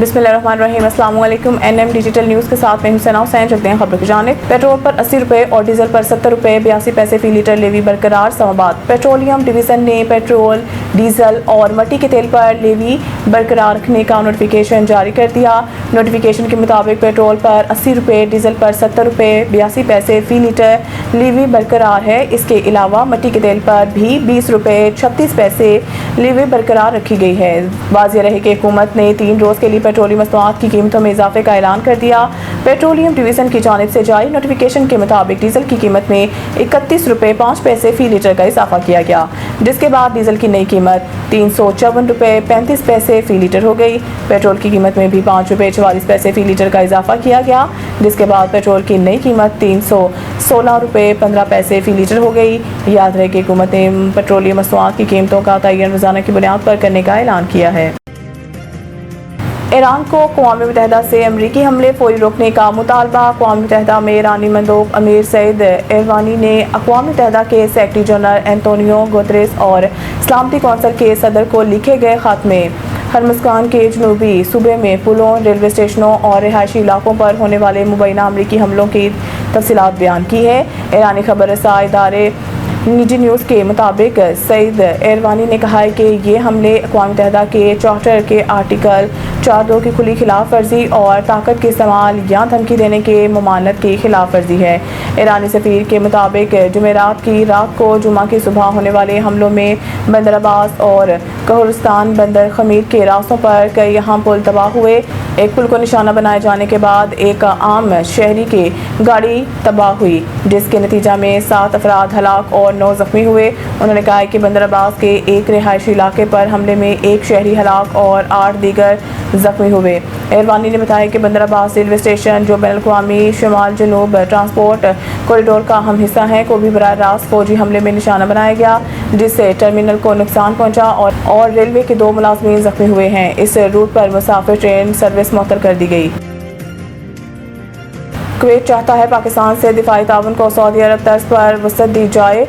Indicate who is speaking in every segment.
Speaker 1: बिस्मिल्लाहिर्रहमानिर्रहीम। अस्सलाम वालेकुम। NM डिजिटल न्यूज़ के साथ मैं हुसैना हुसैन। चलते हैं खबर की जानिब। पेट्रोल पर 80 रुपये और डीजल पर 70 रुपये 82 पैसे फी लीटर लेवी बरकरार। इस्लामाबाद पेट्रोलियम डिवीज़न ने पेट्रोल, डीजल और मट्टी के तेल पर लेवी बरकरार रखने का नोटिफिकेशन जारी कर दिया। नोटिफिकेशन के मुताबिक पेट्रोल पर 80 रुपये, डीजल पर 70 रुपये 82 पैसे फी लीटर लेवी बरकरार है। इसके अलावा मट्टी के तेल पर भी 20 रुपये 36 पैसे लेवी बरकरार रखी गई है। वाज़ेह रहे कि हुकूमत ने 3 रोज़ के लिए पेट्रोलियम मसनूआत की कीमतों में इजाफे का ऐलान कर दिया। पेट्रोलियम डिवीज़न की जानिब से जारी नोटिफिकेशन के मुताबिक डीजल की कीमत में 31 रुपये 5 पैसे फी लीटर का इजाफा किया गया, जिसके बाद डीजल की नई कीमत 354 रुपये 35 पैसे फी लीटर हो गई। पेट्रोल की कीमत में भी 5 रुपये 44 पैसे फी लीटर का इजाफा किया गया, जिसके बाद पेट्रोल की नई कीमत 316 रुपये 15 पैसे फी लीटर हो गई। याद रहे कि हुकूमत ने पेट्रोलियम मसनूआत की कीमतों का तयन रोज़ाना की बुनियाद पर करने का ऐलान किया है। ईरान को अक़वाम मुत्तहिदा से अमरीकी हमले फौरी रोकने का मुतालबा। अक़वाम मुत्तहिदा में ईरानी मंदूब अमीर सईद एरवानी ने अक़वाम मुत्तहिदा के सेक्रेटरी जनरल एंटोनियो गुतेरेस और सलामती कौंसिल के सदर को लिखे गए ख़त में हरमज़गान के जनूबी सूबे में पुलों, रेलवे स्टेशनों और रिहायशी इलाकों पर होने वाले मुबैना अमरीकी हमलों की तफसीलात बयान की है। ईरानी खबर रसा इदारे निजी न्यूज़ के मुताबिक सईद एरवानी ने कहा है कि ये हमले अक़वाम मुत्तहिदा के चार्टर के आर्टिकल 4(2) की खुली खिलाफ वर्जी और ताकत के इस्तेमाल या धमकी देने के ममानत की खिलाफ वर्जी है। ईरानी सफ़ीर के मुताबिक जुमेरात की रात को जुमा की सुबह होने वाले हमलों में बंदर अब्बास और कहरुस्तान बंदर खमीर के रास्तों पर कई अहम पुल तबाह हुए। एक पुल को निशाना बनाए जाने के बाद एक आम शहरी की गाड़ी तबाह हुई, जिसके नतीजा में 7 अफराद हलाक और 9 जख्मी हुए। उन्होंने कहा कि बंदर अब्बास के एक रिहायशी इलाके पर हमले में एक शहरी हलाक और 8 दीगर जख्मी हुए। एरवानी ने बताया कि बंदर अब्बास रेलवे स्टेशन, जो बैनुल-अक़वामी शुमाल जनूब ट्रांसपोर्ट कॉरिडोर का अहम हिस्सा है, को भी बराह रास्त फौजी हमले में निशाना बनाया गया, जिससे टर्मिनल को नुकसान पहुंचा और रेलवे के 2 मुलाजमीन जख्मी हुए हैं। इस रूट पर मुसाफिर ट्रेन सर्विस मुअत्तल कर दी गई। कुवैत चाहता है पाकिस्तान से दिफाई ताउन को सऊदी अरब तर्ज पर वसअत दी जाए।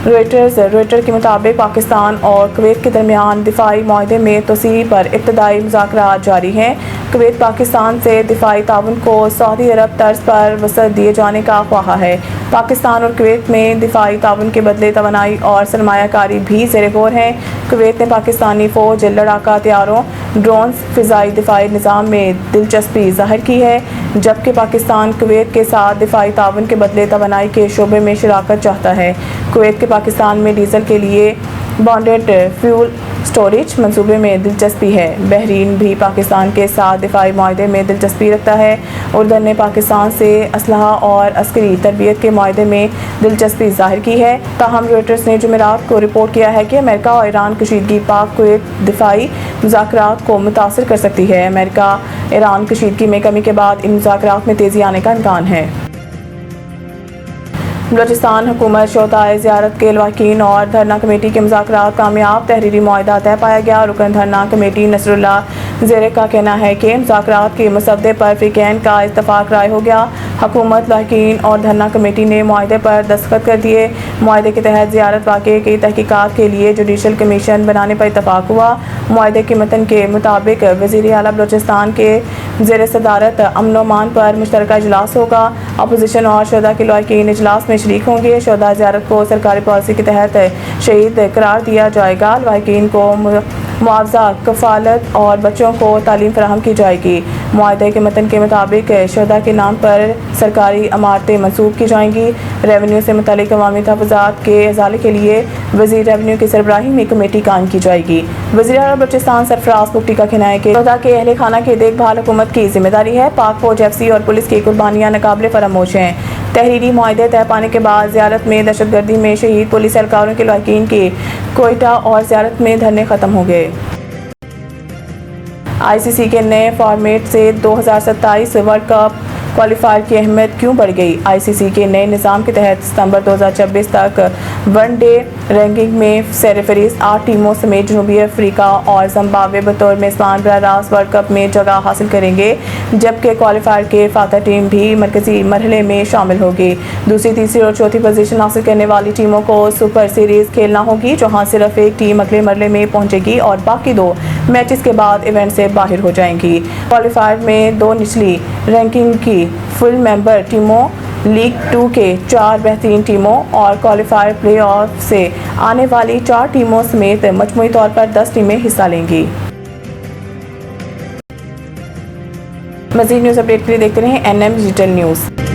Speaker 1: रॉयटर्स के मुताबिक पाकिस्तान और कुवैत के दरमियान दिफाई मुआहदे में तोसी पर इब्तदाई मुज़ाकरात जारी हैं। कुवैत पाकिस्तान से दिफाई ताउन को सऊदी अरब तर्ज पर वसअत दिए जाने का ख्वाहा है। पाकिस्तान और कुवैत में दिफाई ताउन के बदले तवानाई और सरमायाकारी भी ज़ेरे गौर हैं। कुवैत ने पाकिस्तानी फ़ौज, लड़ाका हथियारों, ड्रोन्स, फ़िज़ाई दिफाई निज़ाम में दिलचस्पी ज़ाहिर की है, जबकि पाकिस्तान कुवैत के साथ दिफाई ताउन के बदले तवानाई के शोबे में शराकत चाहता है। कुवैत के पाकिस्तान में डीजल के लिए बॉन्डेड फ्यूल स्टोरेज मंसूबे में दिलचस्पी है। बहरीन भी पाकिस्तान के साथ दिफाई मुआहदे में दिलचस्पी रखता है। उर्दन ने पाकिस्तान से असलहा और अस्करी तरबियत के मुआहदे में दिलचस्पी जाहिर की है। ताहम रॉयटर्स ने जुमेरात को रिपोर्ट किया है कि अमेरिका और ईरान कशीदगी पाक कुवैत दिफाई मुज़ाकरात को मुतासर कर सकती है। अमेरिका ईरान कशीदगी में कमी के बाद इन मुज़ाकरात में तेज़ी आने का इम्कान है। बलूचिस्तान हुकूमत शोहदाए ज़ियारत के लवाहिकीन और धरना कमेटी के मुज़ाकरात कामयाब, तहरीरी मुआहदा तय पाया गया। रुकन धरना कमेटी नसरुल्लाह ज़ेरे का कहना है कि मुज़ाकरात के मसवदे पर फ़रीक़ैन का इत्तफ़ाक़ राय हो गया। हुकूमत, लवाहिकीन और धरना कमेटी ने मुआहदे पर दस्तखत कर दिए। मुआहदे के तहत ज़ियारत वाक़े की तहक़ीक़ात के लिए जुडिशल कमीशन बनाने पर इत्तफ़ाक़ हुआ। मुआहदे के मतन के मुताबिक वज़ीर आला बलूचिस्तान के ज़ेर सदारत अमन व अमान पर मुश्तरका इजलास होगा। अपोजिशन और शहदा के लवाहिकीन इजलास में शरीक होंगे। शहदा ज़ियारत को सरकारी पॉलिसी के तहत शहीद करार दिया जाएगा। लवाहिकीन को मुआवजा, कफ़ालत और बच्चों को तालीम फराहम की जाएगी। मुआहदे के मतन के मुताबिक शहदा के नाम पर सरकारी इमारतें मंसूब की जाएंगी। रेवेन्यू से मुतालिक अवामी तहफ़्फ़ुज़ात के अज़ाले के लिए वज़ीर रेवेन्यू की सरबराही में कमेटी कायम की जाएगी। वज़ीर आला बलूचिस्तान सरफराज बुगटी का कहना है कि शहदा के अहले खाना की देखभाल हुकूमत की जिम्मेदारी है। पाक फौज, FC और पुलिस की कुर्बानियाँ नाकाबिले फरामोश हैं। तहरीरी मुआहदे तय पाने के बाद ज़ियारत में दहशतगर्दी में शहीद पुलिस एहलकारों के लवाहिकीन के कोयटा और ज़ियारत में धरने ख़त्म हो गए। ICC के नए फॉर्मेट से 2027 वर्ल्ड कप क्वालिफायर की अहमियत क्यों बढ़ गई? आईसीसी के नए निज़ाम के तहत सितंबर 2026 तक वनडे रैंकिंग में सरफहरिस्त 8 टीमों समेत जनूबी अफ्रीका और जिम्बाब्वे बतौर मेज़बान बराह रास्त वर्ल्ड कप में जगह हासिल करेंगे, जबकि क्वालिफायर के फातह टीम भी मरकजी मरहले में शामिल होगी। दूसरी, तीसरी और चौथी पोजीशन हासिल करने वाली टीमों को सुपर सीरीज खेलना होगी, जहां सिर्फ एक टीम अगले मरहले में पहुंचेगी और बाकी 2 मैचेस के बाद इवेंट से बाहर हो जाएंगी। क्वालिफायर में 2 निचली रैंकिंग की फुल मेंबर टीमों, लीग 2 के 4 बेहतरीन टीमों और क्वालिफायर प्लेऑफ से आने वाली 4 टीमों समेत मजमूई तौर पर 10 टीमें हिस्सा लेंगी। मज़ीद न्यूज़ अपडेट के लिए देखते रहें NM डिजिटल न्यूज़।